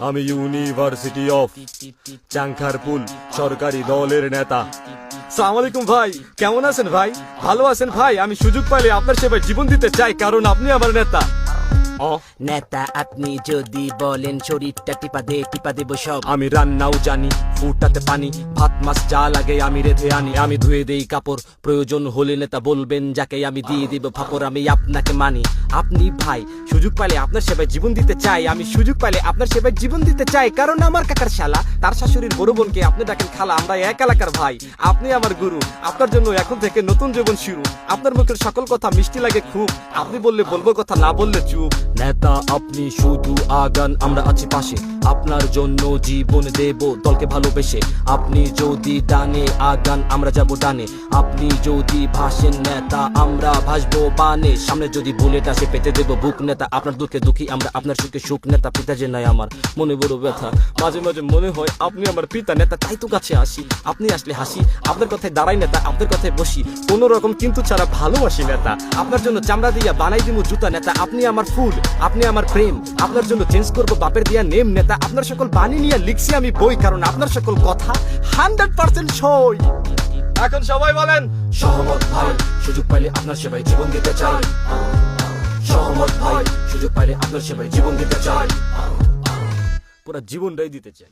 আমি university of Chankharpul সরকারি দলের নেতা। আসসালামু আলাইকুম ভাই, কেমন আছেন ভাই? ভালো আছেন ভাই? আমি সুযোগ পাইলে আপনার সেবায় জীবন দিতে চাই, কারণ আপনি আমার নেতা। নেতা আপনি যদি বলেন শরীরটা টিপা দেব সব। আমি রান্নাও জানি, ফুটাতে পানি, ভাত মাছ যা লাগে আমি রেঁধে আনি। আমি ধুয়ে দেই কাপড়, প্রয়োজন হলে নেতা বলবেন যাকে আমি দিয়ে দিব ফাপড়। আমি আপনাকে মানি, আপনি ভাই। সুযোগ পাইলে আপনার সেবায় জীবন দিতে চাই, আমি সুযোগ পাইলে আপনার সেবায় জীবন দিতে চাই, কারণ আমার কাকার শালা তার শাশুড়ির বড় বোনকে আপনি ডাকেন খালা। আমরা এক এলাকার ভাই, আপনি আমার গুরু। আপনার জন্য এখন থেকে নতুন জীবন শুরু। আপনার মুখের সকল কথা মিষ্টি লাগে খুব, আপনি বললে বলবো কথা, না বললে চুপ। নেতা আপনি শুধু আগান, আমরা আছি পাশে, আপনার জন্য জীবন দেব দলকে ভালোবেসে। আপনি যদি ডানে আগান, আমরা যাব ডানে। আপনি যদি ভাসেন নেতা, আমরা ভাসবো বানে। সামনে যদি বুলেট আসে পেতে দেব বুক নেতা। আপনার দুঃখে দুঃখী আমরা, আপনার সুখে সুখ নেতা। পিতা যে নাই আমার মনে বড় ব্যথা, মাঝে মাঝে মনে হয় আপনি আমার পিতা নেতা। তাই তো কাছে আসি, আপনি আসলে হাসি। আপনার কথায় দাঁড়াই নেতা, আপনার কথায় বসি, কোন রকম কিন্তু ছাড়া ভালোবাসি নেতা। আপনার জন্য চামড়া দিয়া বানাই দিব জুতা নেতা। আপনি আমার ফুল, আপনি আমার প্রেম, আপনার জন্য চেঞ্জ করবো বাপের দিয়া নেম নেতা। আপনার সকল বাণী নিয়ে লিখছি আমি বই, কারণ আপনার সকল কথা 100% সই। এখন সবাই বলেন সহমত ভাই, সুযোগ পাইলে আপনার সেবায় জীবন দিতে চাই। সহমত ভাই, সুযোগ পাইলে আপনার সেবায় জীবন দিতে চাই, পুরো জীবনটাই দিতে চাই।